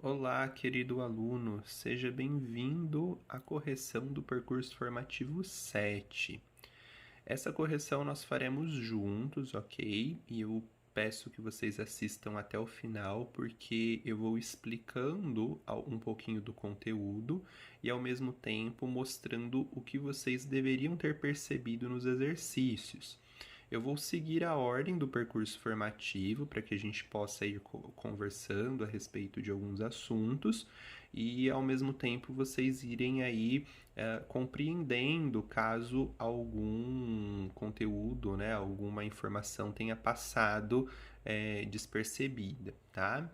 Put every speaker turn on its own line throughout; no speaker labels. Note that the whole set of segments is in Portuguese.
Olá, querido aluno, seja bem-vindo à correção do percurso formativo 7. Essa correção nós faremos juntos, ok? E eu peço que vocês assistam até o final, porque eu vou explicando um pouquinho do conteúdo e ao mesmo tempo mostrando o que vocês deveriam ter percebido nos exercícios. Eu vou seguir a ordem do percurso formativo para que a gente possa ir conversando a respeito de alguns assuntos e ao mesmo tempo vocês irem aí compreendendo caso algum conteúdo, né, alguma informação tenha passado despercebida, tá?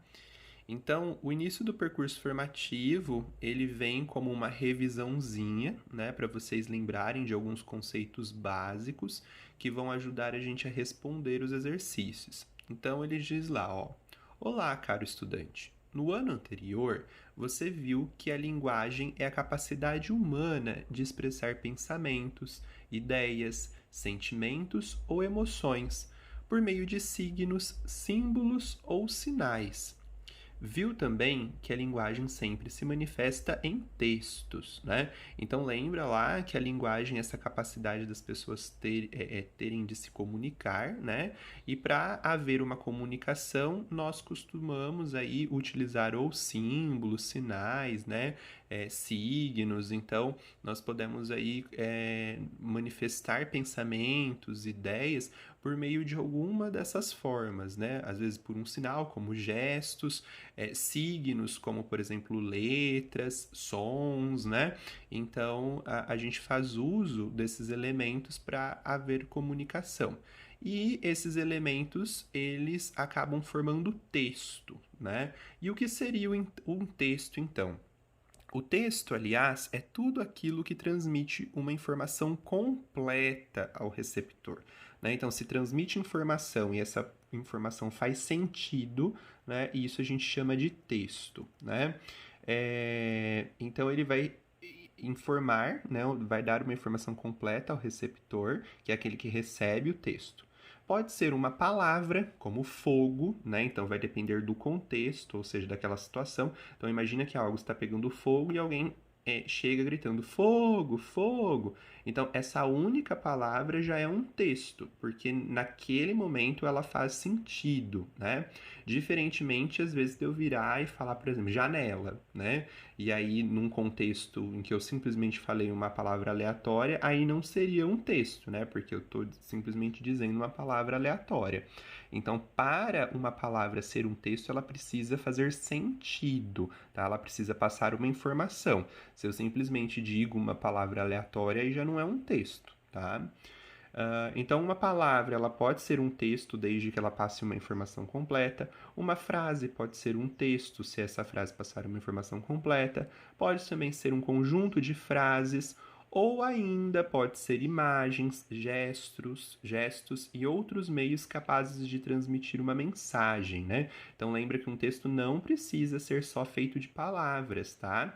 Então, o início do percurso formativo, ele vem como uma revisãozinha, né, para vocês lembrarem de alguns conceitos básicos que vão ajudar a gente a responder os exercícios. Então, ele diz lá, ó: Olá, caro estudante. No ano anterior, você viu que a linguagem é a capacidade humana de expressar pensamentos, ideias, sentimentos ou emoções por meio de signos, símbolos ou sinais. Viu também que a linguagem sempre se manifesta em textos, né? Então lembra lá que a linguagem é essa capacidade das pessoas terem de se comunicar, né? E para haver uma comunicação, nós costumamos aí utilizar ou símbolos, sinais, né? Signos. Então nós podemos aí manifestar pensamentos, ideias por meio de alguma dessas formas, né? Às vezes por um sinal, como gestos, signos, como por exemplo letras, sons, né? Então a gente faz uso desses elementos para haver comunicação. E esses elementos, eles acabam formando texto, né? E o que seria um texto, então? O texto, aliás, é tudo aquilo que transmite uma informação completa ao receptor, né? Então, se transmite informação e essa informação faz sentido, né? E isso a gente chama de texto, né? Então, ele vai informar, né? Vai dar uma informação completa ao receptor, que é aquele que recebe o texto. Pode ser uma palavra, como fogo, né? Então vai depender do contexto, ou seja, daquela situação. Então imagina que algo está pegando fogo e alguém chega gritando fogo, fogo. Então essa única palavra já é um texto, porque naquele momento ela faz sentido, né? Diferentemente, às vezes, de eu virar e falar, por exemplo, janela, né? E aí, num contexto em que eu simplesmente falei uma palavra aleatória, aí não seria um texto, né? Porque eu estou simplesmente dizendo uma palavra aleatória. Então, para uma palavra ser um texto, ela precisa fazer sentido, tá? Ela precisa passar uma informação. Se eu simplesmente digo uma palavra aleatória, aí já não é um texto, tá? Então, uma palavra ela pode ser um texto desde que ela passe uma informação completa. Uma frase pode ser um texto se essa frase passar uma informação completa. Pode também ser um conjunto de frases ou ainda pode ser imagens, gestos e outros meios capazes de transmitir uma mensagem, né? Então lembra que um texto não precisa ser só feito de palavras, tá?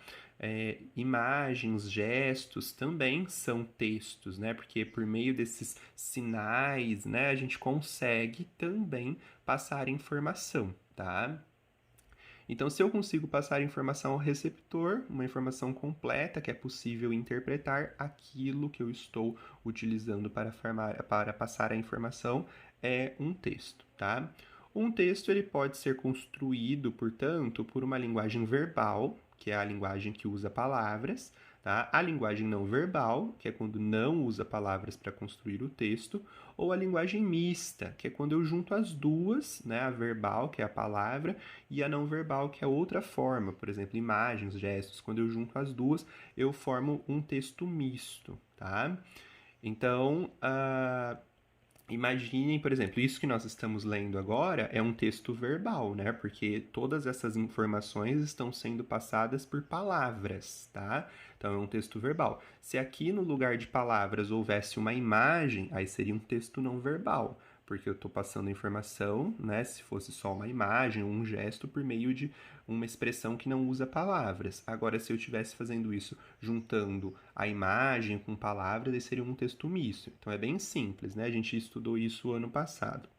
Imagens, gestos também são textos, né? Porque por meio desses sinais, né, a gente consegue também passar informação, tá? Então, se eu consigo passar informação ao receptor, uma informação completa que é possível interpretar, aquilo que eu estou utilizando para passar a informação é um texto, tá? Um texto ele pode ser construído, portanto, por uma linguagem verbal, que é a linguagem que usa palavras, tá? A linguagem não verbal, que é quando não usa palavras para construir o texto, ou a linguagem mista, que é quando eu junto as duas, né? A verbal, que é a palavra, e a não verbal, que é outra forma, por exemplo, imagens, gestos. Quando eu junto as duas, eu formo um texto misto, tá? Então, imaginem, por exemplo, isso que nós estamos lendo agora é um texto verbal, né? Porque todas essas informações estão sendo passadas por palavras, tá? Então é um texto verbal. Se aqui no lugar de palavras houvesse uma imagem, aí seria um texto não verbal, porque eu estou passando a informação, né? Se fosse só uma imagem ou um gesto por meio de uma expressão que não usa palavras. Agora, se eu estivesse fazendo isso juntando a imagem com palavras, aí seria um texto misto. Então é bem simples, né? A gente estudou isso ano passado.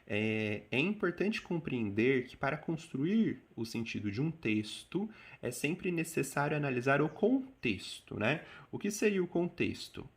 É importante compreender que para construir o sentido de um texto é sempre necessário analisar o contexto, né? O que seria o contexto?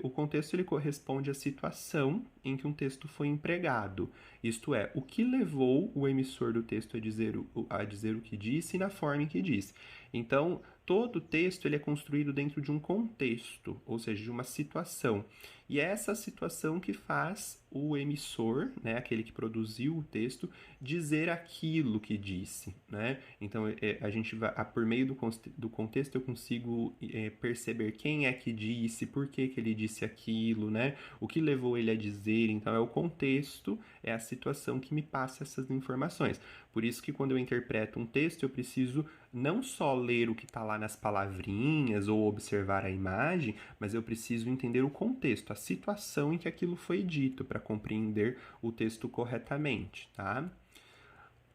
O contexto ele corresponde à situação em que um texto foi empregado, isto é, o que levou o emissor do texto a dizer o que disse e na forma em que disse. Então, todo texto ele é construído dentro de um contexto, ou seja, de uma situação. E é essa situação que faz o emissor, né, aquele que produziu o texto, dizer aquilo que disse, né? Então, a gente vai, por meio do contexto eu consigo perceber quem é que disse, por que ele disse aquilo, né? O que levou ele a dizer. Então, é o contexto, é a situação que me passa essas informações. Por isso que quando eu interpreto um texto, eu preciso não só ler o que está lá nas palavrinhas ou observar a imagem, mas eu preciso entender o contexto, a situação em que aquilo foi dito, para compreender o texto corretamente, tá?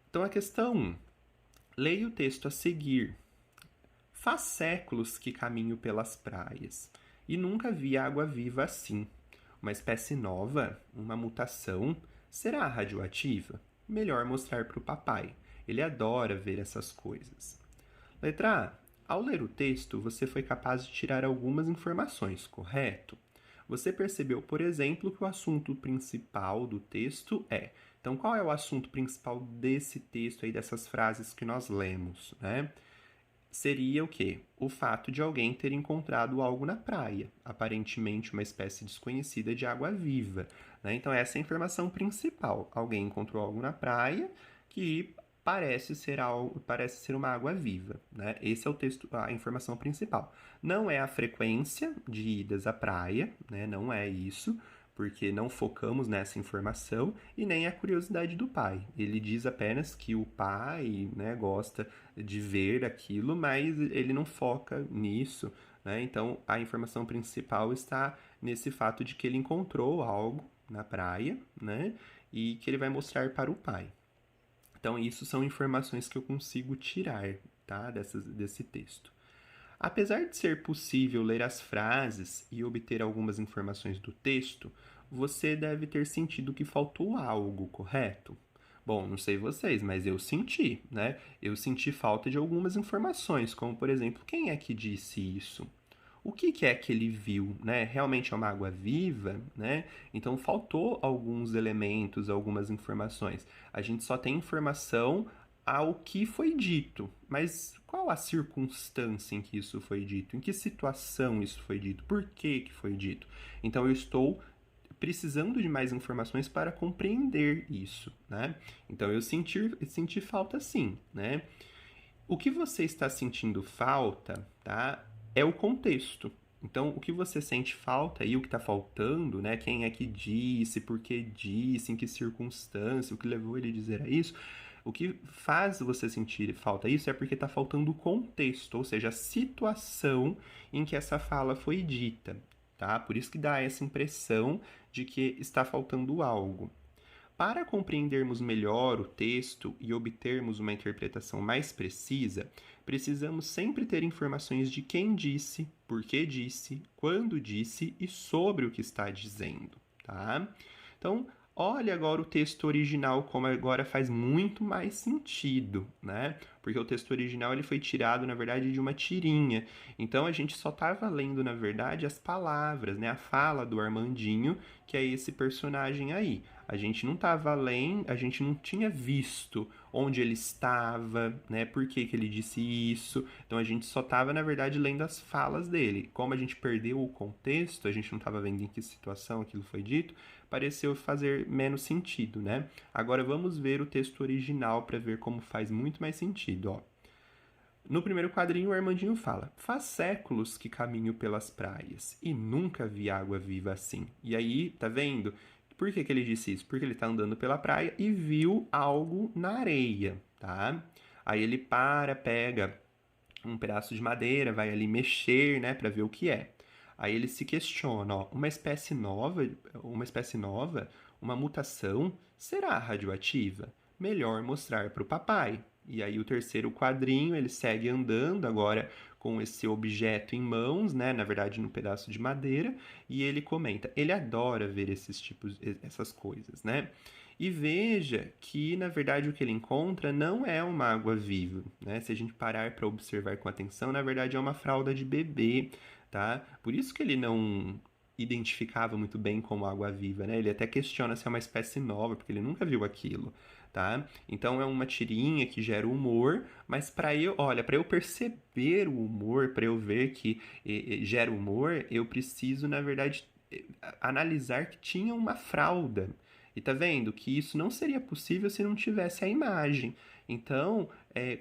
Então, a questão 1. Leia o texto a seguir. Faz séculos que caminho pelas praias e nunca vi água viva assim. Uma espécie nova, uma mutação, será radioativa? Melhor mostrar para o papai. Ele adora ver essas coisas. Letra A. Ao ler o texto, você foi capaz de tirar algumas informações, correto? Você percebeu, por exemplo, que o assunto principal do texto é. Então, qual é o assunto principal desse texto aí, dessas frases que nós lemos, né? Seria o quê? O fato de alguém ter encontrado algo na praia, aparentemente uma espécie desconhecida de água viva, né? Então, essa é a informação principal. Alguém encontrou algo na praia que parece ser uma água viva, né? Esse é o texto, a informação principal. Não é a frequência de idas à praia, né? Não é isso, porque não focamos nessa informação, e nem a curiosidade do pai. Ele diz apenas que o pai, né, gosta de ver aquilo, mas ele não foca nisso, né? Então, a informação principal está nesse fato de que ele encontrou algo na praia, né? E que ele vai mostrar para o pai. Então, isso são informações que eu consigo tirar, tá, desse texto. Apesar de ser possível ler as frases e obter algumas informações do texto, você deve ter sentido que faltou algo, correto? Bom, não sei vocês, mas eu senti, né? Eu senti falta de algumas informações, como por exemplo, quem é que disse isso? O que é que ele viu, né? Realmente é uma água viva, né? Então faltou alguns elementos, algumas informações. A gente só tem informação ao que foi dito, mas qual a circunstância em que isso foi dito? Em que situação isso foi dito? Por que foi dito? Então eu estou precisando de mais informações para compreender isso, né? Então eu senti falta sim, né? O que você está sentindo falta, tá? É o contexto. Então, o que você sente falta e o que está faltando, né? Quem é que disse, por que disse, em que circunstância, o que levou ele a dizer isso. O que faz você sentir falta isso é porque está faltando o contexto, ou seja, a situação em que essa fala foi dita, tá? Por isso que dá essa impressão de que está faltando algo. Para compreendermos melhor o texto e obtermos uma interpretação mais precisa, precisamos sempre ter informações de quem disse, por que disse, quando disse e sobre o que está dizendo, tá? Então, olha agora o texto original, como agora faz muito mais sentido, né? Porque o texto original ele foi tirado, na verdade, de uma tirinha. Então, a gente só estava lendo, na verdade, as palavras, né? A fala do Armandinho, que é esse personagem aí. A gente não estava lendo, a gente não tinha visto onde ele estava, né? Por que ele disse isso. Então, a gente só estava, na verdade, lendo as falas dele. Como a gente perdeu o contexto, a gente não estava vendo em que situação aquilo foi dito, pareceu fazer menos sentido, né? Agora vamos ver o texto original para ver como faz muito mais sentido, ó. No primeiro quadrinho, o Armandinho fala: faz séculos que caminho pelas praias e nunca vi água viva assim. E aí, tá vendo? Por que ele disse isso? Porque ele tá andando pela praia e viu algo na areia, tá? Aí ele pega um pedaço de madeira, vai ali mexer, né, para ver o que é. Aí ele se questiona, ó, uma espécie nova, uma mutação, será radioativa? Melhor mostrar para o papai. E aí o terceiro quadrinho, ele segue andando agora com esse objeto em mãos, né, na verdade num pedaço de madeira, e ele comenta, ele adora ver esses tipos, essas coisas, né? E veja que, na verdade, o que ele encontra não é uma água-viva, né? Se a gente parar para observar com atenção, na verdade é uma fralda de bebê, tá? Por isso que ele não identificava muito bem como água-viva, né? Ele até questiona se é uma espécie nova, porque ele nunca viu aquilo, tá? Então é uma tirinha que gera humor, mas para eu perceber o humor, para eu ver que gera humor, eu preciso, na verdade, analisar que tinha uma fralda. E tá vendo que isso não seria possível se não tivesse a imagem. Então,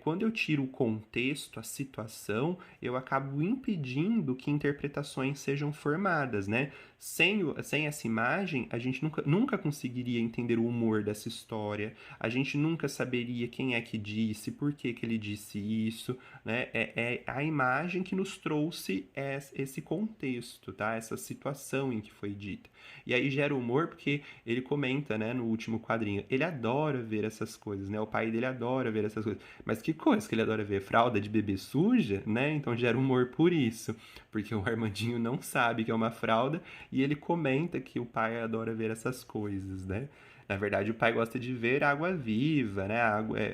quando eu tiro o contexto, a situação, eu acabo impedindo que interpretações sejam formadas, né? Sem essa imagem, a gente nunca conseguiria entender o humor dessa história, a gente nunca saberia quem é que disse, por que que ele disse isso, né? É a imagem que nos trouxe esse contexto, tá? Essa situação em que foi dita. E aí gera humor porque ele comenta, né, no último quadrinho, ele adora ver essas coisas, né? O pai dele adora ver essas coisas. Mas que coisa que ele adora ver? Fralda de bebê suja, né? Então gera humor por isso. Porque o Armandinho não sabe que é uma fralda e ele comenta que o pai adora ver essas coisas, né? Na verdade, o pai gosta de ver água viva, né?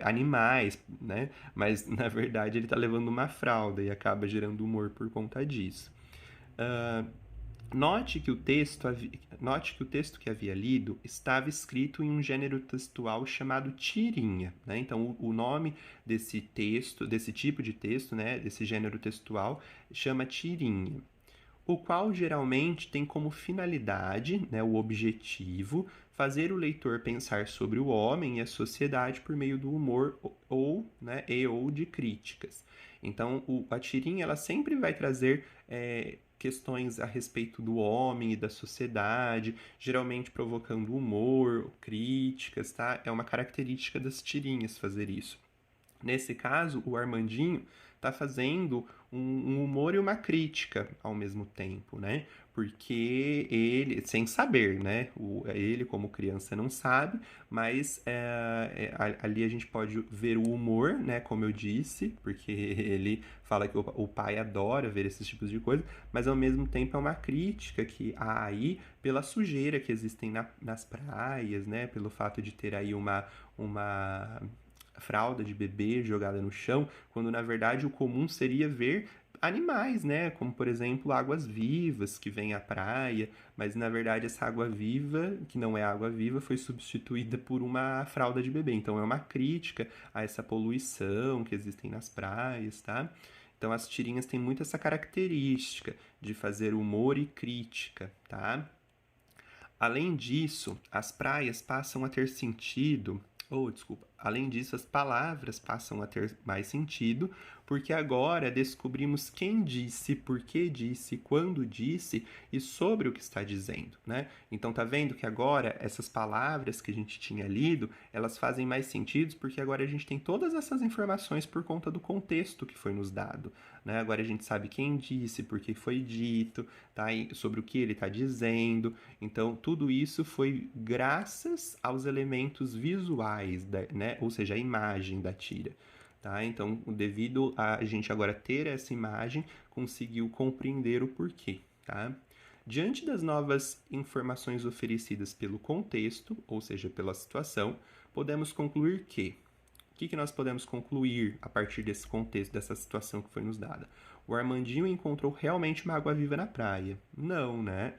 Animais, né? Mas, na verdade, ele tá levando uma fralda e acaba gerando humor por conta disso. Uh, Note que o texto que havia lido estava escrito em um gênero textual chamado tirinha, né? Então, o nome desse texto, desse tipo de texto, né? Desse gênero textual, chama tirinha, o qual geralmente tem como finalidade, né, o objetivo, fazer o leitor pensar sobre o homem e a sociedade por meio do humor ou de críticas. Então, a tirinha ela sempre vai trazer questões a respeito do homem e da sociedade, geralmente provocando humor, críticas, tá? É uma característica das tirinhas fazer isso. Nesse caso, o Armandinho está fazendo um humor e uma crítica ao mesmo tempo, né? Porque ele, sem saber, né? Ele, como criança, não sabe, mas ali a gente pode ver o humor, né? Como eu disse, porque ele fala que o pai adora ver esses tipos de coisa, mas ao mesmo tempo é uma crítica que há aí pela sujeira que existem nas praias, né? Pelo fato de ter aí uma fralda de bebê jogada no chão, quando na verdade o comum seria ver animais, né? Como por exemplo águas vivas que vêm à praia, mas na verdade essa água viva, que não é água viva, foi substituída por uma fralda de bebê. Então é uma crítica a essa poluição que existem nas praias, tá? Então as tirinhas têm muito essa característica de fazer humor e crítica, tá? Além disso, as praias passam a ter sentido, além disso, as palavras passam a ter mais sentido, porque agora descobrimos quem disse, por que disse, quando disse e sobre o que está dizendo, né? Então tá vendo que agora essas palavras que a gente tinha lido, elas fazem mais sentido porque agora a gente tem todas essas informações por conta do contexto que foi nos dado, né? Agora a gente sabe quem disse, por que foi dito, tá? E sobre o que ele está dizendo. Então, tudo isso foi graças aos elementos visuais, né? Ou seja, a imagem da tira. Tá? Então, devido a gente agora ter essa imagem, conseguiu compreender o porquê. Tá? Diante das novas informações oferecidas pelo contexto, ou seja, pela situação, podemos concluir que o que nós podemos concluir a partir desse contexto, dessa situação que foi nos dada? O Armandinho encontrou realmente uma água-viva na praia? Não, né?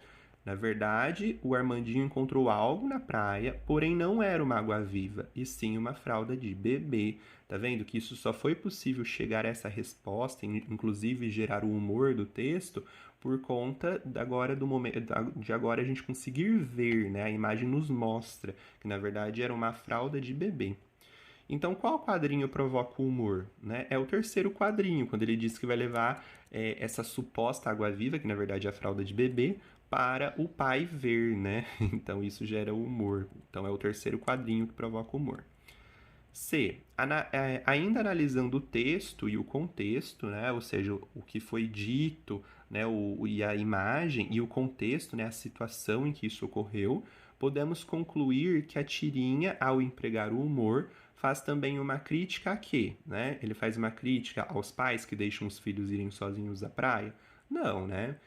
Na verdade, o Armandinho encontrou algo na praia, porém não era uma água-viva, e sim uma fralda de bebê. Tá vendo que isso só foi possível chegar a essa resposta, inclusive gerar o humor do texto, por conta de agora a gente conseguir ver, né? A imagem nos mostra que na verdade era uma fralda de bebê. Então, qual quadrinho provoca o humor? Né? É o terceiro quadrinho, quando ele diz que vai levar essa suposta água-viva, que na verdade é a fralda de bebê, para o pai ver, né? Então, isso gera humor. Então, é o terceiro quadrinho que provoca humor. C. Ainda analisando o texto e o contexto, né? Ou seja, o que foi dito, né? E a imagem e o contexto, né? A situação em que isso ocorreu, podemos concluir que a tirinha, ao empregar o humor, faz também uma crítica a quê? Né? Ele faz uma crítica aos pais que deixam os filhos irem sozinhos à praia? Não, né?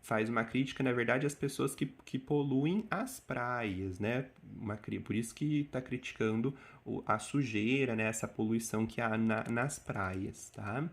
faz uma crítica, na verdade, às pessoas que poluem as praias, né? Por isso que está criticando a sujeira, né? Essa poluição que há nas praias, tá?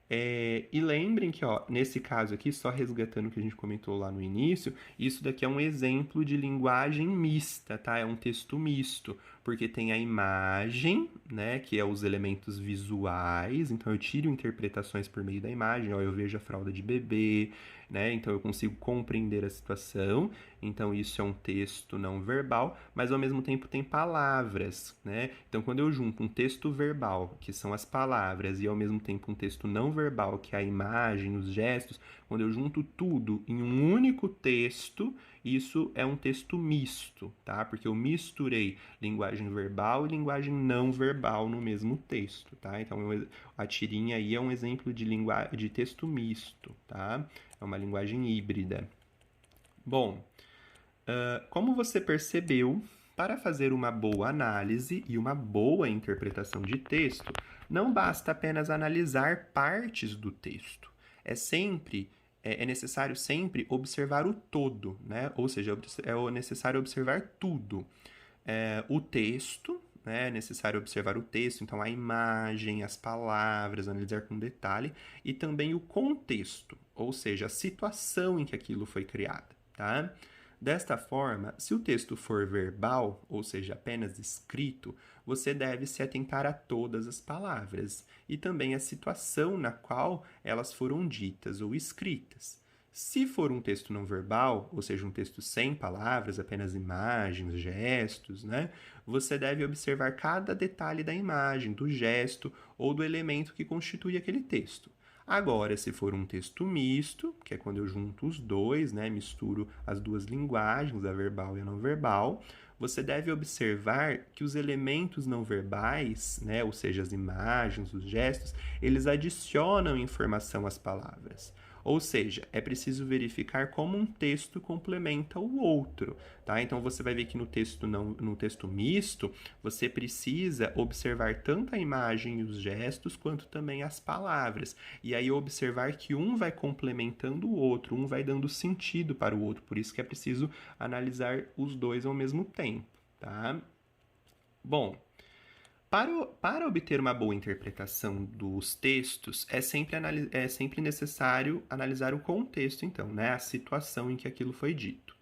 E lembrem que, ó, nesse caso aqui, só resgatando o que a gente comentou lá no início, isso daqui é um exemplo de linguagem mista, tá? É um texto misto, porque tem a imagem, né, que é os elementos visuais, então eu tiro interpretações por meio da imagem, ó, eu vejo a fralda de bebê, né, então eu consigo compreender a situação, então isso é um texto não verbal, mas ao mesmo tempo tem palavras, né? Então quando eu junto um texto verbal, que são as palavras, e ao mesmo tempo um texto não verbal, que é a imagem, os gestos, quando eu junto tudo em um único texto, isso é um texto misto, tá? Porque eu misturei linguagem verbal e linguagem não verbal no mesmo texto, tá? Então a tirinha aí é um exemplo de texto misto, tá? É uma linguagem híbrida. Bom, como você percebeu, para fazer uma boa análise e uma boa interpretação de texto, não basta apenas analisar partes do texto. É necessário sempre observar o todo, né? Ou seja, é necessário observar tudo. O texto, né? É necessário observar o texto, então a imagem, as palavras, analisar com detalhe, e também o contexto, ou seja, a situação em que aquilo foi criado, tá? Desta forma, se o texto for verbal, ou seja, apenas escrito, você deve se atentar a todas as palavras e também a situação na qual elas foram ditas ou escritas. Se for um texto não verbal, ou seja, um texto sem palavras, apenas imagens, gestos, né? Você deve observar cada detalhe da imagem, do gesto ou do elemento que constitui aquele texto. Agora, se for um texto misto, que é quando eu junto os dois, né, misturo as duas linguagens, a verbal e a não verbal, você deve observar que os elementos não verbais, né, ou seja, as imagens, os gestos, eles adicionam informação às palavras. Ou seja, é preciso verificar como um texto complementa o outro, tá? Então você vai ver que no texto misto, você precisa observar tanto a imagem e os gestos, quanto também as palavras. E aí observar que um vai complementando o outro, um vai dando sentido para o outro. Por isso que é preciso analisar os dois ao mesmo tempo, tá? Bom, para obter uma boa interpretação dos textos, é sempre necessário analisar o contexto, então, né? A situação em que aquilo foi dito.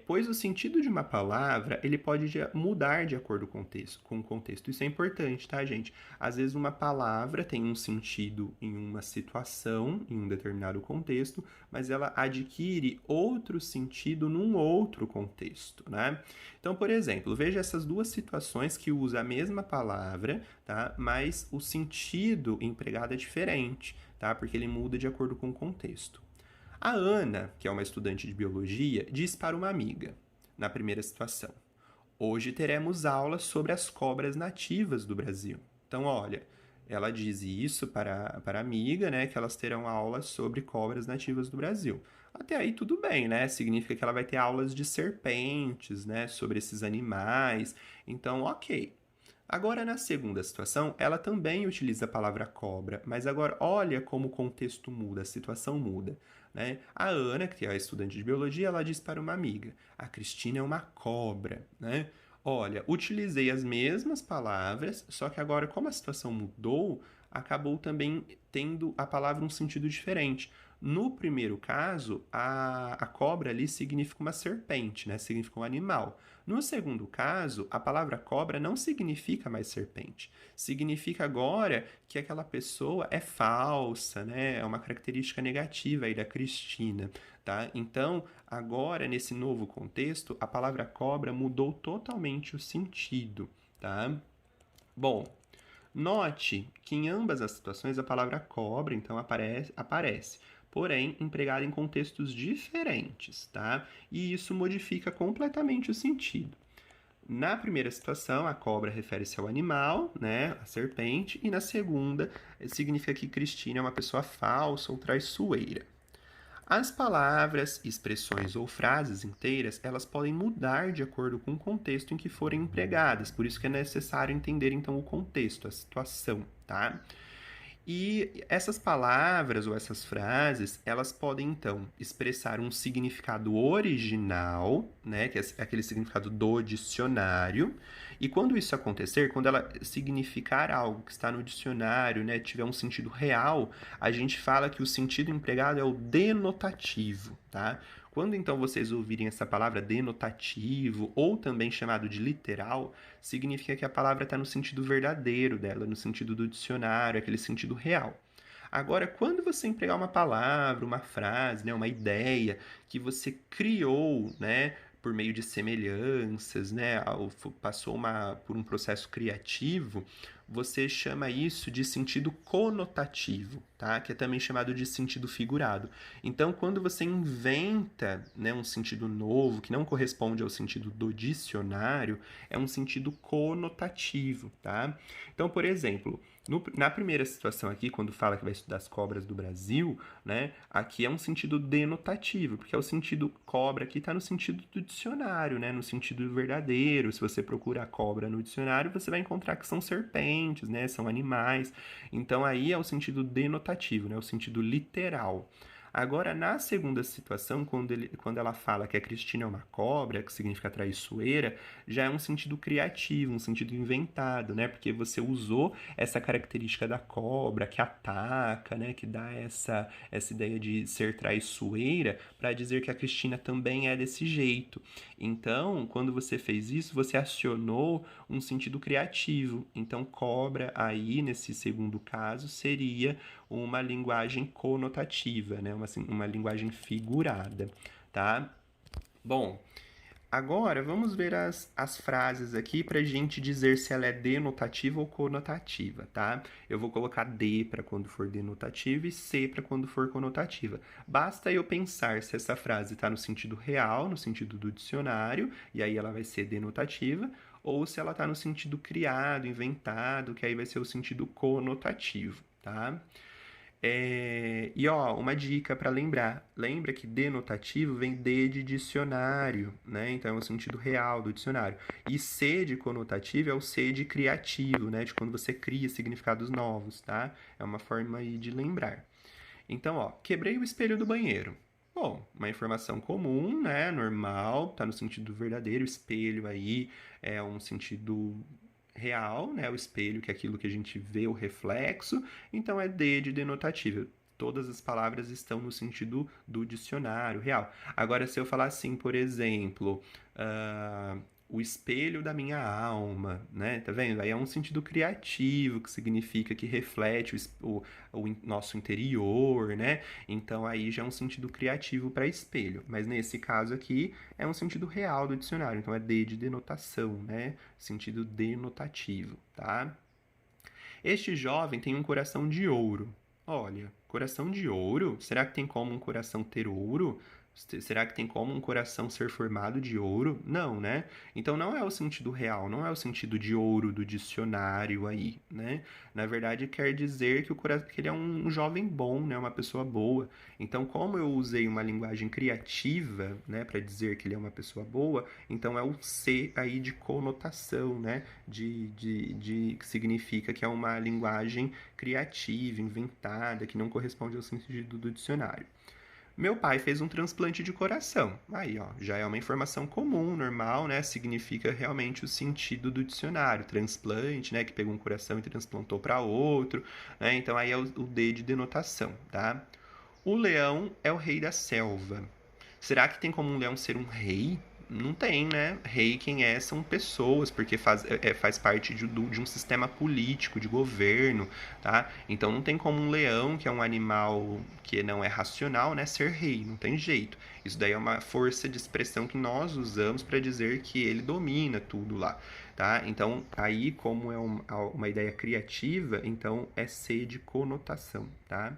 Pois o sentido de uma palavra, ele pode mudar de acordo com o contexto. Isso é importante, tá, gente? Às vezes uma palavra tem um sentido em uma situação, em um determinado contexto, mas ela adquire outro sentido num outro contexto, né? Então, por exemplo, veja essas duas situações que usam a mesma palavra, tá? Mas o sentido empregado é diferente, tá? Porque ele muda de acordo com o contexto. A Ana, que é uma estudante de biologia, diz para uma amiga, na primeira situação: hoje teremos aulas sobre as cobras nativas do Brasil. Então, olha, ela diz isso para a amiga, né, que elas terão aulas sobre cobras nativas do Brasil. Até aí tudo bem, né? Significa que ela vai ter aulas de serpentes, né, sobre esses animais. Então, ok. Agora, na segunda situação, ela também utiliza a palavra cobra, mas agora olha como o contexto muda, a situação muda, né? A Ana, que é a estudante de biologia, ela diz para uma amiga: a Cristina é uma cobra, né? Olha, utilizei as mesmas palavras, só que agora, como a situação mudou, acabou também tendo a palavra um sentido diferente. No primeiro caso, a cobra ali significa uma serpente, né? Significa um animal. No segundo caso, a palavra cobra não significa mais serpente. Significa agora que aquela pessoa é falsa, né? É uma característica negativa aí da Cristina, tá? Então, agora, nesse novo contexto, a palavra cobra mudou totalmente o sentido, tá? Bom, note que em ambas as situações a palavra cobra, então, aparece, porém empregada em contextos diferentes, tá? E isso modifica completamente o sentido. Na primeira situação, a cobra refere-se ao animal, né, a serpente, e na segunda, significa que Cristina é uma pessoa falsa ou traiçoeira. As palavras, expressões ou frases inteiras, elas podem mudar de acordo com o contexto em que forem empregadas, por isso que é necessário entender então o contexto, a situação, tá? E essas palavras ou essas frases, elas podem então expressar um significado original, né, que é aquele significado do dicionário. E quando isso acontecer, quando ela significar algo que está no dicionário, né, tiver um sentido real, a gente fala que o sentido empregado é o denotativo, tá? Quando então vocês ouvirem essa palavra denotativo, ou também chamado de literal, significa que a palavra está no sentido verdadeiro dela, no sentido do dicionário, aquele sentido real. Agora, quando você empregar uma palavra, uma frase, né, uma ideia que você criou, né, por meio de semelhanças, né, passou por um processo criativo, você chama isso de sentido conotativo, tá? Que é também chamado de sentido figurado. Então, quando você inventa, né, um sentido novo que não corresponde ao sentido do dicionário, é um sentido conotativo, tá? Então, por exemplo, na primeira situação aqui, quando fala que vai estudar as cobras do Brasil, né, aqui é um sentido denotativo, porque é o sentido cobra aqui está no sentido do dicionário, né, no sentido verdadeiro. Se você procura a cobra no dicionário, você vai encontrar que são serpentes, né, são animais. Então aí é o sentido denotativo, né, o sentido literal. Agora, na segunda situação, quando ela fala que a Cristina é uma cobra, que significa traiçoeira, já é um sentido criativo, um sentido inventado, né? Porque você usou essa característica da cobra que ataca, né? Que dá essa ideia de ser traiçoeira para dizer que a Cristina também é desse jeito. Então, quando você fez isso, você acionou um sentido criativo. Então, cobra aí, nesse segundo caso, seria uma linguagem conotativa, né? Uma linguagem figurada, tá? Bom, agora vamos ver as frases aqui para a gente dizer se ela é denotativa ou conotativa, tá? Eu vou colocar D para quando for denotativa e C para quando for conotativa. Basta eu pensar se essa frase está no sentido real, no sentido do dicionário, e aí ela vai ser denotativa, ou se ela está no sentido criado, inventado, que aí vai ser o sentido conotativo, tá? E ó, uma dica para lembrar. Lembra que denotativo vem de dicionário, né? Então é o sentido real do dicionário. E C de conotativo é o C de criativo, né? De quando você cria significados novos, tá? É uma forma aí de lembrar. Então, ó, quebrei o espelho do banheiro. Bom, uma informação comum, né? Normal, tá no sentido verdadeiro. Espelho aí é um sentido real, né? O espelho, que é aquilo que a gente vê, o reflexo. Então, é de denotativo. Todas as palavras estão no sentido do dicionário real. Agora, se eu falar assim, por exemplo, o espelho da minha alma, né? Tá vendo? Aí é um sentido criativo, que significa que reflete o nosso interior, né? Então aí já é um sentido criativo para espelho. Mas nesse caso aqui é um sentido real do dicionário. Então é de denotação, né? Sentido denotativo, tá? Este jovem tem um coração de ouro. Olha, coração de ouro? Será que tem como um coração ter ouro? Será que tem como um coração ser formado de ouro? Não, né? Então não é o sentido real, não é o sentido de ouro do dicionário aí, né? Na verdade quer dizer que que ele é um jovem bom, né? Uma pessoa boa. Então, como eu usei uma linguagem criativa, né, para dizer que ele é uma pessoa boa, então é o C aí de conotação, né? Que significa que é uma linguagem criativa, inventada, que não corresponde ao sentido do dicionário. Meu pai fez um transplante de coração. Aí, ó, já é uma informação comum, normal, né? Significa realmente o sentido do dicionário. Transplante, né? Que pegou um coração e transplantou para outro, né? Então aí é o D de denotação, tá? O leão é o rei da selva. Será que tem como um leão ser um rei? Não tem, né? Rei quem é são pessoas, porque faz parte de um sistema político, de governo, tá? Então não tem como um leão, que é um animal que não é racional, né, ser rei, não tem jeito. Isso daí é uma força de expressão que nós usamos para dizer que ele domina tudo lá, tá? Então aí, como é uma ideia criativa, então é C de conotação, tá?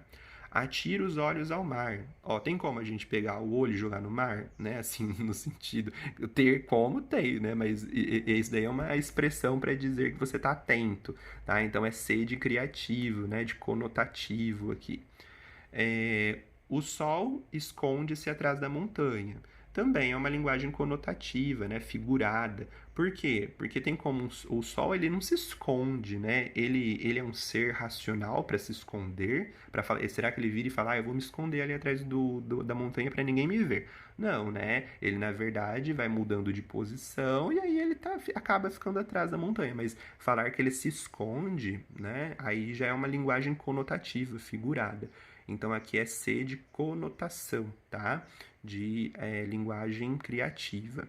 Atira os olhos ao mar. Ó, tem como a gente pegar o olho e jogar no mar, né? Assim, no sentido. Ter como tem, né? Mas isso daí é uma expressão para dizer que você está atento, tá? Então é ser de criativo, né? De conotativo aqui. O sol esconde-se atrás da montanha. também é uma linguagem conotativa, né, figurada. Por quê? Porque tem como o sol ele não se esconde, né? Ele é um ser racional para se esconder, para falar, será que ele vira e fala, eu vou me esconder ali atrás da montanha para ninguém me ver? Não, né? Ele na verdade vai mudando de posição e aí ele acaba ficando atrás da montanha. Mas falar que ele se esconde, né? Aí já é uma linguagem conotativa, figurada. Então aqui é C de conotação, tá? De linguagem criativa.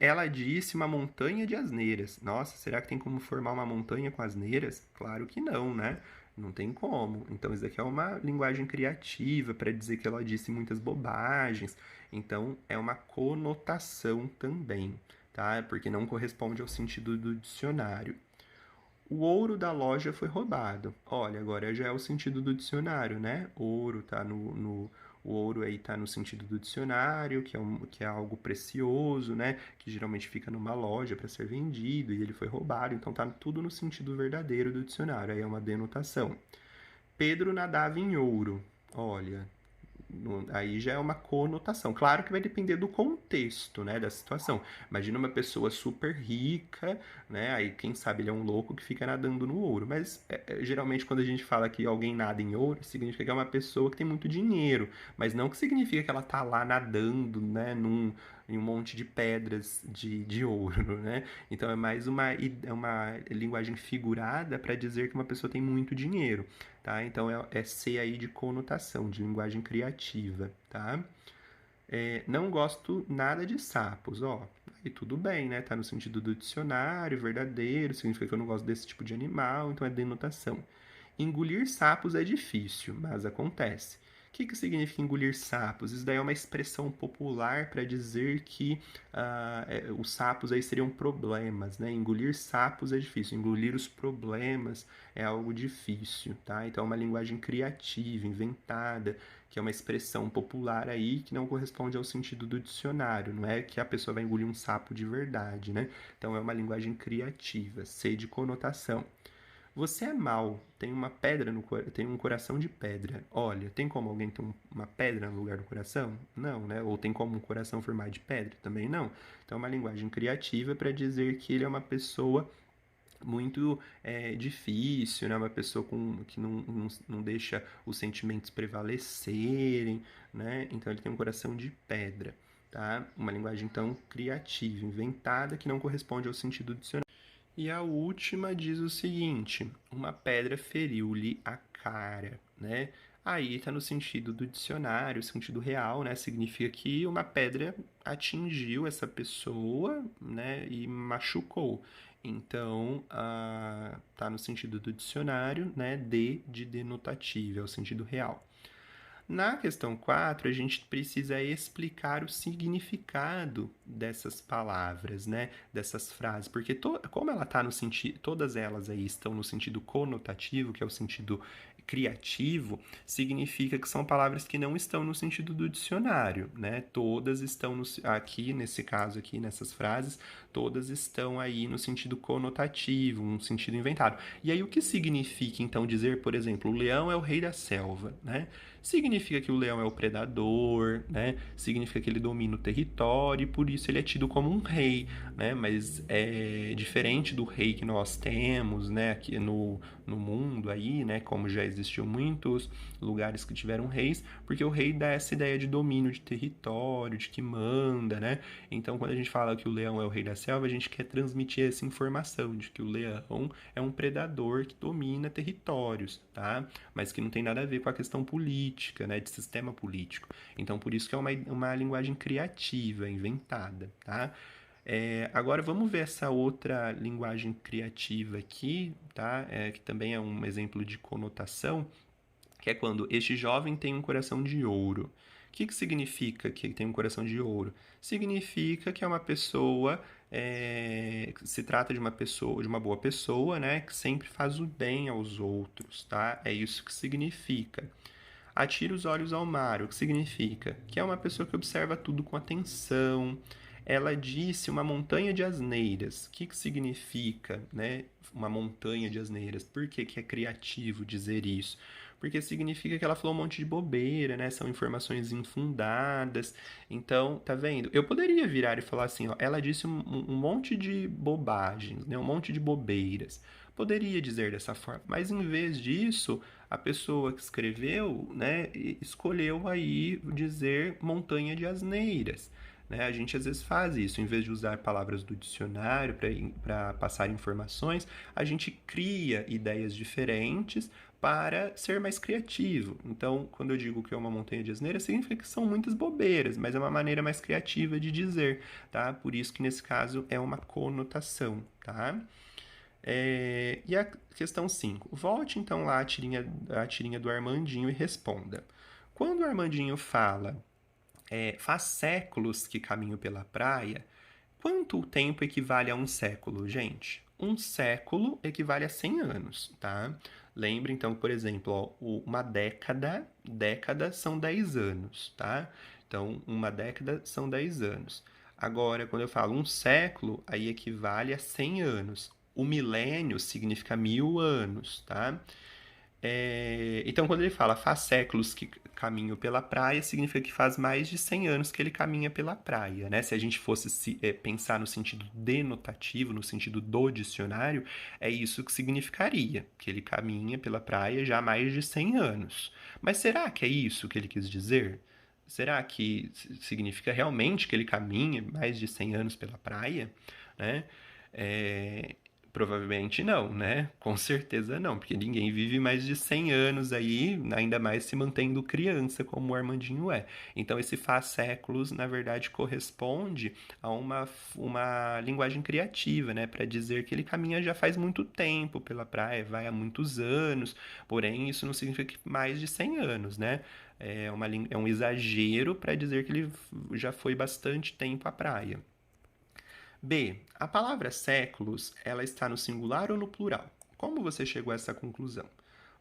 Ela disse uma montanha de asneiras. Nossa, será que tem como formar uma montanha com asneiras? Claro que não, né? Não tem como. Então, isso aqui é uma linguagem criativa para dizer que ela disse muitas bobagens. Então, é uma conotação também, tá? Porque não corresponde ao sentido do dicionário. O ouro da loja foi roubado. Olha, agora já é o sentido do dicionário, né? Ouro tá o ouro aí tá no sentido do dicionário, que é algo precioso, né? Que geralmente fica numa loja para ser vendido e ele foi roubado. Então tá tudo no sentido verdadeiro do dicionário. Aí é uma denotação. Pedro nadava em ouro. Olha, aí já é uma conotação. Claro que vai depender do contexto, né, da situação. Imagina uma pessoa super rica, né, aí quem sabe ele é um louco que fica nadando no ouro. Mas geralmente quando a gente fala que alguém nada em ouro, significa que é uma pessoa que tem muito dinheiro, mas não que significa que ela tá lá nadando, né, em um monte de pedras de ouro, né? Então é mais uma linguagem figurada para dizer que uma pessoa tem muito dinheiro, tá? Então é C aí de conotação, de linguagem criativa, tá? Não gosto nada de sapos, ó. E tudo bem, né? Tá no sentido do dicionário, verdadeiro, significa que eu não gosto desse tipo de animal, então é denotação. Engolir sapos é difícil, mas acontece. O que significa engolir sapos? Isso daí é uma expressão popular para dizer que os sapos aí seriam problemas, né? Engolir sapos é difícil, engolir os problemas é algo difícil, tá? Então é uma linguagem criativa, inventada, que é uma expressão popular aí que não corresponde ao sentido do dicionário, não é que a pessoa vai engolir um sapo de verdade, né? Então é uma linguagem criativa, C de conotação. Você é mau, tem uma pedra tem um coração de pedra. Olha, tem como alguém ter uma pedra no lugar do coração? Não, né? Ou tem como um coração formar de pedra? Também não. Então é uma linguagem criativa para dizer que ele é uma pessoa muito difícil, né? Uma pessoa que não deixa os sentimentos prevalecerem, né? Então ele tem um coração de pedra, tá? Uma linguagem então criativa, inventada, que não corresponde ao sentido dicionário. E a última diz o seguinte: uma pedra feriu-lhe a cara, né? Aí está no sentido do dicionário, sentido real, né? Significa que uma pedra atingiu essa pessoa, né? E machucou. Então, tá no sentido do dicionário, né? De denotativo, é o sentido real. Na questão 4, a gente precisa explicar o significado dessas palavras, né? Dessas frases, porque como ela tá no sentido, todas elas aí estão no sentido conotativo, que é o sentido criativo, significa que são palavras que não estão no sentido do dicionário, né? Todas estão aqui, nesse caso aqui, nessas frases, todas estão aí no sentido conotativo, um sentido inventado. E aí o que significa então dizer, por exemplo, o leão é o rei da selva, né? Significa que o leão é o predador, né? Significa que ele domina o território e por isso ele é tido como um rei, né? Mas é diferente do rei que nós temos, né? Aqui no mundo aí, né? Como já existiu muitos lugares que tiveram reis, porque o rei dá essa ideia de domínio de território, de que manda, né? Então, quando a gente fala que o leão é o rei da selva, a gente quer transmitir essa informação de que o leão é um predador que domina territórios, tá? Mas que não tem nada a ver com a questão política, né? De sistema político. Então, por isso que é uma linguagem criativa, inventada, tá? Agora vamos ver essa outra linguagem criativa aqui, tá? Que também é um exemplo de conotação, que é quando este jovem tem um coração de ouro. O que significa que tem um coração de ouro? Significa que é uma pessoa, se trata de uma pessoa, de uma boa pessoa, né? Que sempre faz o bem aos outros, tá? É isso que significa. Atira os olhos ao mar, o que significa? Que é uma pessoa que observa tudo com atenção, Ela disse uma montanha de asneiras. O que significa, né? Uma montanha de asneiras. Por que é criativo dizer isso? Porque significa que ela falou um monte de bobeira, né? São informações infundadas. Então, tá vendo? Eu poderia virar e falar assim, ó, ela disse um monte de bobagens, né? Um monte de bobeiras. Poderia dizer dessa forma, mas em vez disso, a pessoa que escreveu, né, escolheu aí dizer montanha de asneiras. Né? A gente às vezes faz isso, em vez de usar palavras do dicionário para passar informações, a gente cria ideias diferentes para ser mais criativo. Então, quando eu digo que é uma montanha de asneiras, significa que são muitas bobeiras, mas é uma maneira mais criativa de dizer, tá? Por isso que nesse caso é uma conotação, tá? E a questão 5. Volte então lá à tirinha do Armandinho e responda. Quando o Armandinho fala, faz séculos que caminho pela praia, quanto tempo equivale a um século, gente? Um século equivale a 100 anos, tá? Lembre, então, por exemplo, ó, uma década são 10 anos, tá? Então, uma década são 10 anos. Agora, quando eu falo um século, aí equivale a 100 anos. O milênio significa 1000 anos, tá? Então, quando ele fala faz séculos que caminho pela praia, significa que faz mais de 100 anos que ele caminha pela praia, né? Se a gente fosse pensar no sentido denotativo, no sentido do dicionário, é isso que significaria, que ele caminha pela praia já há mais de 100 anos. Mas será que é isso que ele quis dizer? Será que significa realmente que ele caminha mais de 100 anos pela praia, né? É, Provavelmente não, né? Com certeza não, porque ninguém vive mais de 100 anos aí, ainda mais se mantendo criança, como o Armandinho é. Então, esse faz séculos, na verdade, corresponde a uma linguagem criativa, né? Para dizer que ele caminha já faz muito tempo pela praia, vai há muitos anos, porém, isso não significa que mais de 100 anos, né? É um exagero para dizer que ele já foi bastante tempo à praia. B. A palavra séculos, ela está no singular ou no plural? Como você chegou a essa conclusão?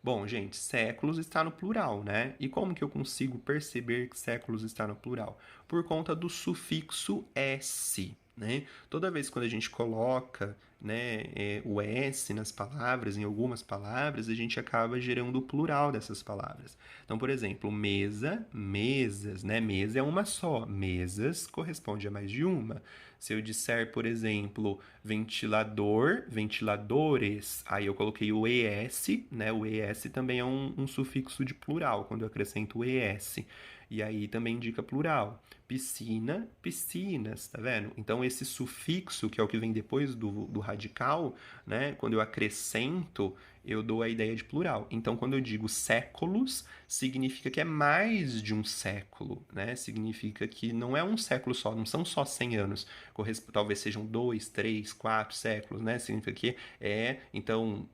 Bom, gente, séculos está no plural, né? E como que eu consigo perceber que séculos está no plural? Por conta do sufixo S, né? Toda vez quando a gente coloca, né, o S nas palavras, em algumas palavras, a gente acaba gerando o plural dessas palavras. Então, por exemplo, mesa, mesas, né? Mesa é uma só, mesas corresponde a mais de uma. Se eu disser, por exemplo, ventilador, ventiladores, aí eu coloquei o ES, né? O ES também é um sufixo de plural, quando eu acrescento o ES. E aí também indica plural. Piscina, piscinas, tá vendo? Então, esse sufixo, que é o que vem depois do radical, né? Quando eu acrescento, eu dou a ideia de plural. Então, quando eu digo séculos, significa que é mais de um século, né? Significa que não é um século só, não são só 100 anos. Talvez sejam 2, 3, 4 séculos, né? Significa que então,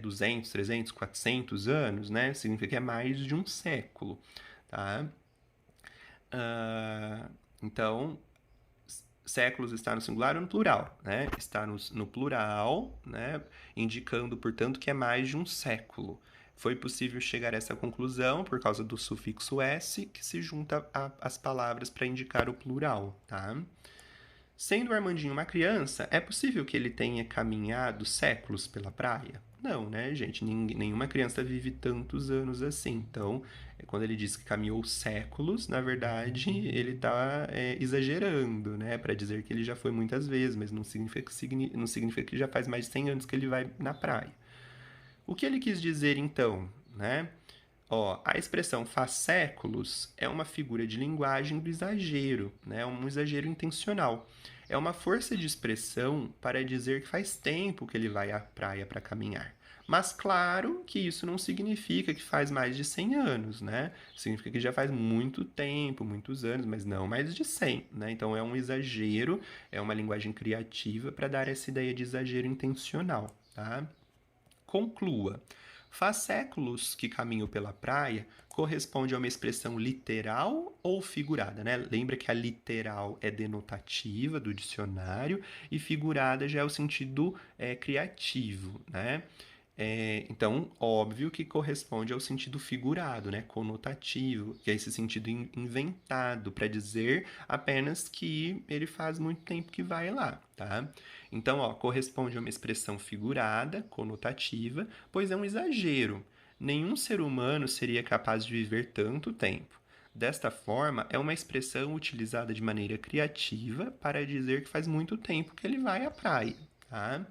200, 300, 400 anos, né? Significa que é mais de um século, tá? Então, séculos está no singular ou no plural, né? Está no plural, né? Indicando, portanto, que é mais de um século. Foi possível chegar a essa conclusão por causa do sufixo S, que se junta às palavras para indicar o plural, tá? Sendo o Armandinho uma criança, é possível que ele tenha caminhado séculos pela praia? Não, né, gente? Nenhuma criança vive tantos anos assim. Então, quando ele diz que caminhou séculos, na verdade, ele está exagerando, né? Para dizer que ele já foi muitas vezes, mas não significa que já faz mais de 100 anos que ele vai na praia. O que ele quis dizer, então, né? A expressão faz séculos é uma figura de linguagem do exagero, né? Um exagero intencional. É uma força de expressão para dizer que faz tempo que ele vai à praia para caminhar. Mas claro que isso não significa que faz mais de 100 anos, né? Significa que já faz muito tempo, muitos anos, mas não mais de 100, né? Então é um exagero, é uma linguagem criativa para dar essa ideia de exagero intencional, tá? Conclua. Faz séculos que caminho pela praia corresponde a uma expressão literal ou figurada, né? Lembra que a literal é denotativa do dicionário e figurada já é o sentido criativo, né? Então, óbvio que corresponde ao sentido figurado, né? Conotativo, que é esse sentido inventado para dizer apenas que ele faz muito tempo que vai lá, tá? Então, ó, corresponde a uma expressão figurada, conotativa, pois é um exagero. Nenhum ser humano seria capaz de viver tanto tempo. Desta forma, é uma expressão utilizada de maneira criativa para dizer que faz muito tempo que ele vai à praia, tá?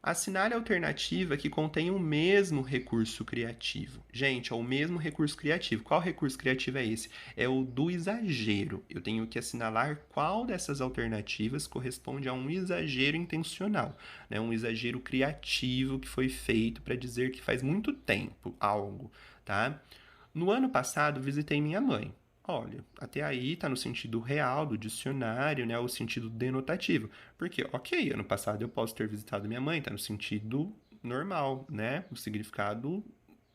Assinale a alternativa que contém o mesmo recurso criativo. Gente, é o mesmo recurso criativo. Qual recurso criativo é esse? É o do exagero. Eu tenho que assinalar qual dessas alternativas corresponde a um exagero intencional, né? Um exagero criativo que foi feito para dizer que faz muito tempo algo, tá? No ano passado, visitei minha mãe. Olha, até aí está no sentido real do dicionário, né? O sentido denotativo. Porque, ok, ano passado eu posso ter visitado minha mãe, está no sentido normal, né? O significado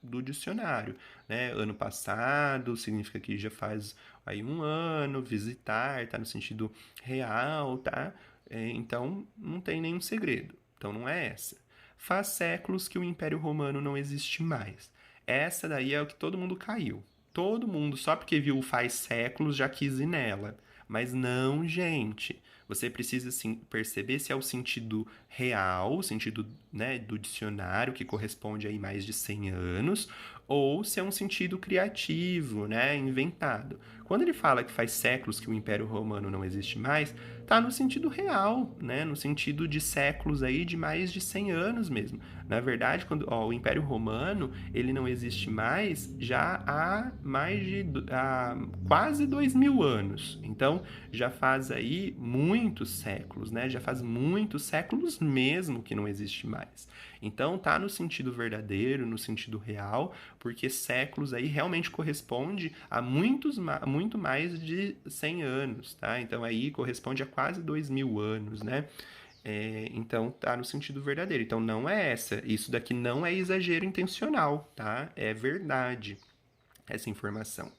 do dicionário, né? Ano passado significa que já faz aí um ano, visitar, está no sentido real, tá? Então, não tem nenhum segredo. Então, não é essa. Faz séculos que o Império Romano não existe mais. Essa daí é o que todo mundo caiu. Todo mundo, só porque viu faz séculos, já quis ir nela. Mas não, gente. Você precisa sim, perceber se é o sentido real, o sentido, né, do dicionário, que corresponde a mais de 100 anos, ou se é um sentido criativo, né, inventado. Quando ele fala que faz séculos que o Império Romano não existe mais, tá no sentido real, né, no sentido de séculos aí de mais de 100 anos mesmo. Na verdade, quando o Império Romano ele não existe mais já há quase 2000 anos. Então já faz aí muitos séculos, né? Já faz muitos séculos mesmo que não existe mais. Então tá no sentido verdadeiro, no sentido real, porque séculos aí realmente corresponde a muito mais de 100 anos, tá? Então aí corresponde a quase 2000 anos, né? Então tá no sentido verdadeiro. Então não é essa. Isso daqui não é exagero intencional, tá? É verdade essa informação.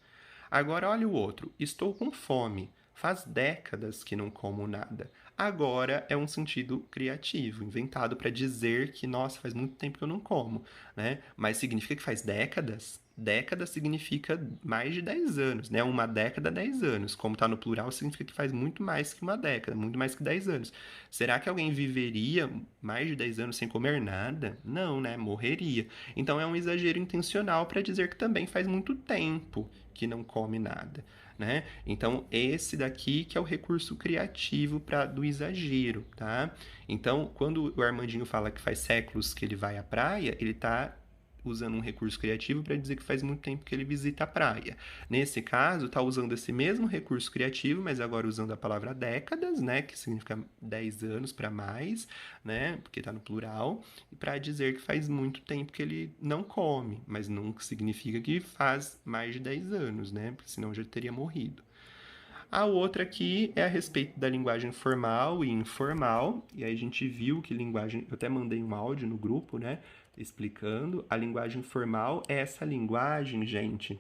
Agora olha o outro. Estou com fome. Faz décadas que não como nada. Agora é um sentido criativo, inventado para dizer que, nossa, faz muito tempo que eu não como, né? Mas significa que faz décadas? Década significa mais de 10 anos, né? Uma década, 10 anos. Como está no plural, significa que faz muito mais que uma década, muito mais que 10 anos. Será que alguém viveria mais de 10 anos sem comer nada? Não, né? Morreria. Então é um exagero intencional para dizer que também faz muito tempo que não come nada, né? Então esse daqui que é o recurso criativo para do exagero, tá? Então quando o Armandinho fala que faz séculos que ele vai à praia, ele está usando um recurso criativo para dizer que faz muito tempo que ele visita a praia. Nesse caso, está usando esse mesmo recurso criativo, mas agora usando a palavra décadas, né, que significa 10 anos para mais, né, porque está no plural, e para dizer que faz muito tempo que ele não come, mas não significa que faz mais de 10 anos, né, porque senão já teria morrido. A outra aqui é a respeito da linguagem formal e informal, e aí a gente viu que linguagem, eu até mandei um áudio no grupo, né, explicando, a linguagem formal é essa linguagem, gente,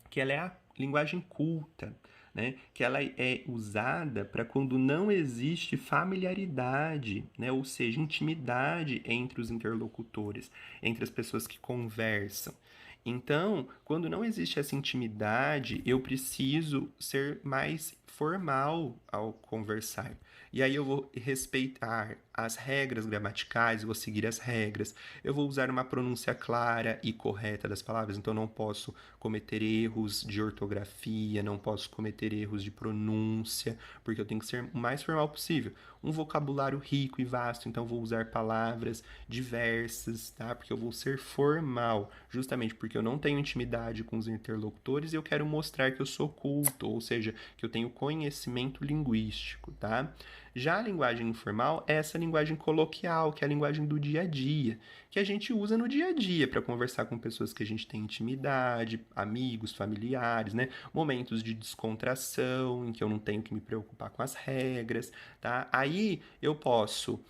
que ela é a linguagem culta, né? Que ela é usada para quando não existe familiaridade, né? Ou seja, intimidade entre os interlocutores, entre as pessoas que conversam. Então, quando não existe essa intimidade, eu preciso ser mais formal ao conversar. E aí eu vou respeitar as regras gramaticais, eu vou seguir as regras, eu vou usar uma pronúncia clara e correta das palavras, então não posso cometer erros de ortografia, não posso cometer erros de pronúncia, porque eu tenho que ser o mais formal possível. Um vocabulário rico e vasto, então vou usar palavras diversas, tá? Porque eu vou ser formal, justamente porque eu não tenho intimidade com os interlocutores e eu quero mostrar que eu sou culto, ou seja, que eu tenho conhecimento linguístico, tá? Já a linguagem informal é essa linguagem coloquial, que é a linguagem do dia a dia, que a gente usa no dia a dia para conversar com pessoas que a gente tem intimidade, amigos, familiares, né? Momentos de descontração, em que eu não tenho que me preocupar com as regras, tá? Aí eu posso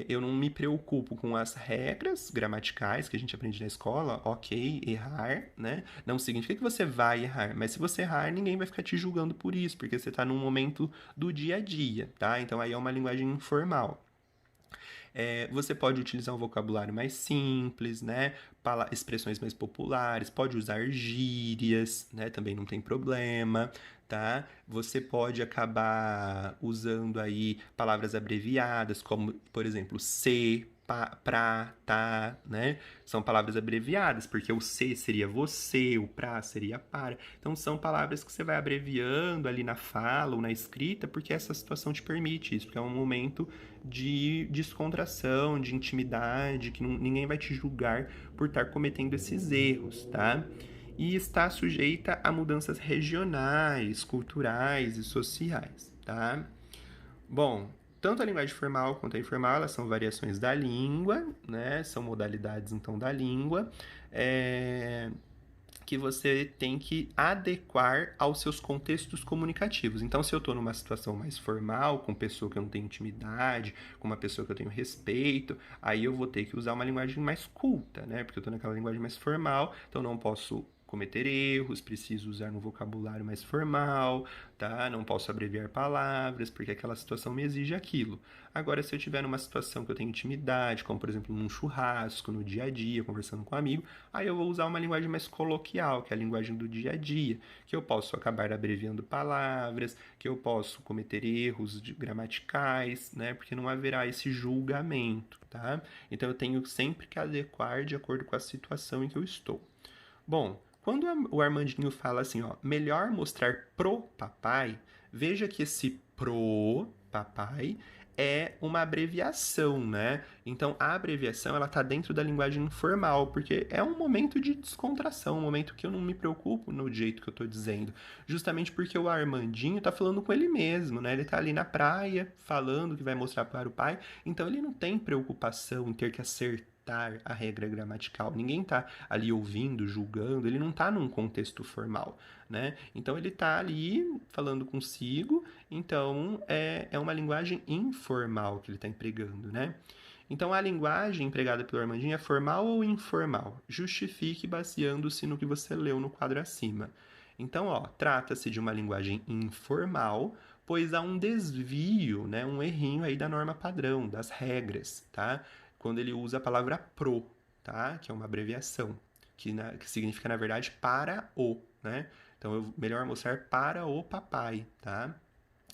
eu não me preocupo com as regras gramaticais que a gente aprende na escola, ok, errar, né? Não significa que você vai errar, mas se você errar, ninguém vai ficar te julgando por isso, porque você está num momento do dia a dia, tá? Então aí é uma linguagem informal. Você pode utilizar um vocabulário mais simples, né? Expressões mais populares, pode usar gírias, né? Também não tem problema, tá? Você pode acabar usando aí palavras abreviadas, como, por exemplo, se, pra, tá, né? São palavras abreviadas, porque o se seria você, o pra seria para. Então, são palavras que você vai abreviando ali na fala ou na escrita, porque essa situação te permite isso, porque é um momento de descontração, de intimidade, que ninguém vai te julgar por estar cometendo esses erros, tá? E está sujeita a mudanças regionais, culturais e sociais, tá? Bom, tanto a linguagem formal quanto a informal, elas são variações da língua, né? São modalidades, então, da língua. Que você tem que adequar aos seus contextos comunicativos. Então, se eu estou numa situação mais formal, com pessoa que eu não tenho intimidade, com uma pessoa que eu tenho respeito, aí eu vou ter que usar uma linguagem mais culta, né? Porque eu estou naquela linguagem mais formal, então não posso cometer erros, preciso usar um vocabulário mais formal, tá? Não posso abreviar palavras, porque aquela situação me exige aquilo. Agora, se eu estiver numa situação que eu tenho intimidade, como por exemplo num churrasco, no dia a dia, conversando com um amigo, aí eu vou usar uma linguagem mais coloquial, que é a linguagem do dia a dia, que eu posso acabar abreviando palavras, que eu posso cometer erros gramaticais, né? Porque não haverá esse julgamento, tá? Então eu tenho sempre que adequar de acordo com a situação em que eu estou. Bom, quando o Armandinho fala assim, ó, melhor mostrar pro papai, veja que esse pro papai é uma abreviação, né? Então a abreviação ela tá dentro da linguagem informal, porque é um momento de descontração, um momento que eu não me preocupo no jeito que eu tô dizendo, justamente porque o Armandinho tá falando com ele mesmo, né? Ele tá ali na praia falando que vai mostrar para o pai, então ele não tem preocupação em ter que acertar a regra gramatical. Ninguém tá ali ouvindo, julgando, ele não tá num contexto formal, né? Então ele tá ali falando consigo, então é uma linguagem informal que ele tá empregando, né? Então a linguagem empregada pelo Armandinho é formal ou informal? Justifique baseando-se no que você leu no quadro acima. Então, ó, trata-se de uma linguagem informal, pois há um desvio, né, um errinho aí da norma padrão, das regras, tá? Quando ele usa a palavra pro, tá? Que é uma abreviação, que significa, na verdade, para o, né? Então, melhor mostrar para o papai, tá?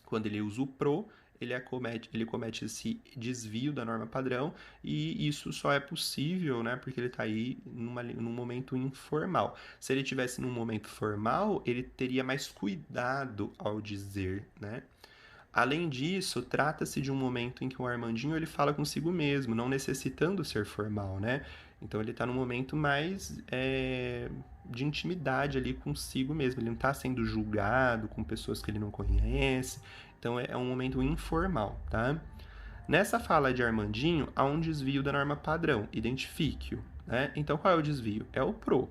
Quando ele usa o pro, ele comete esse desvio da norma padrão e isso só é possível, né? Porque ele está aí num momento informal. Se ele tivesse num momento formal, ele teria mais cuidado ao dizer, né? Além disso, trata-se de um momento em que o Armandinho ele fala consigo mesmo, não necessitando ser formal, né? Então ele está num momento mais de intimidade ali consigo mesmo. Ele não está sendo julgado com pessoas que ele não conhece. Então é um momento informal, tá? Nessa fala de Armandinho, há um desvio da norma padrão. Identifique-o, né? Então qual é o desvio? É o pro.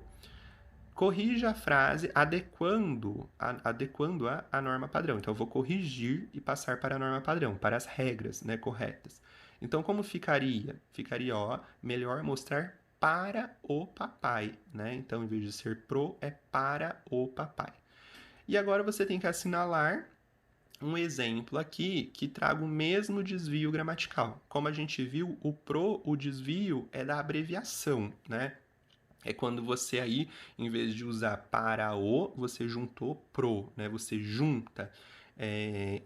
Corrija a frase adequando-a à norma padrão. Então, eu vou corrigir e passar para a norma padrão, para as regras, né, corretas. Então, como ficaria? Ficaria, ó, melhor mostrar para o papai, né? Então, em vez de ser pro, é para o papai. E agora você tem que assinalar um exemplo aqui que traga o mesmo desvio gramatical. Como a gente viu, o desvio é da abreviação, né? É quando você aí, em vez de usar para o, você juntou pro, né? Você junta.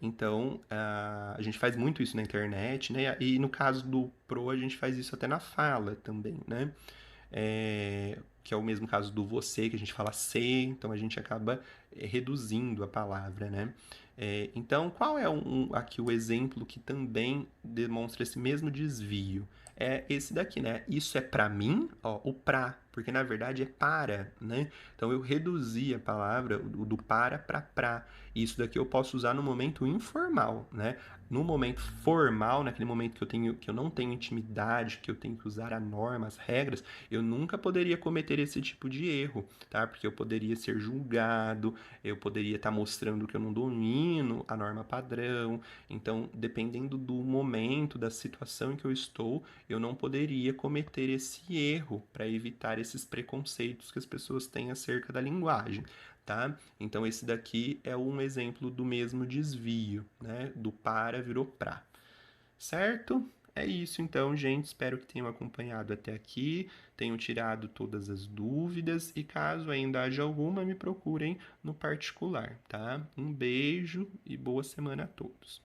Então, a gente faz muito isso na internet, né? E no caso do pro, a gente faz isso até na fala também, né? Que é o mesmo caso do você, que a gente fala se, então a gente acaba reduzindo a palavra, né? Então, qual é aqui o exemplo que também demonstra esse mesmo desvio? É esse daqui, né? Isso é para mim, ó, o pra, porque na verdade é para, né? Então eu reduzi a palavra do para pra. E isso daqui eu posso usar no momento informal, né? No momento formal, naquele momento que eu não tenho intimidade, que eu tenho que usar a norma, as regras, eu nunca poderia cometer esse tipo de erro, tá? Porque eu poderia ser julgado, eu poderia estar mostrando que eu não domino a norma padrão. Então, dependendo do momento, da situação em que eu estou, eu não poderia cometer esse erro para evitar esses preconceitos que as pessoas têm acerca da linguagem, tá? Então, esse daqui é um exemplo do mesmo desvio, né? Do para virou pra. Certo? É isso então, gente. Espero que tenham acompanhado até aqui, tenham tirado todas as dúvidas e caso ainda haja alguma, me procurem no particular, tá? Um beijo e boa semana a todos.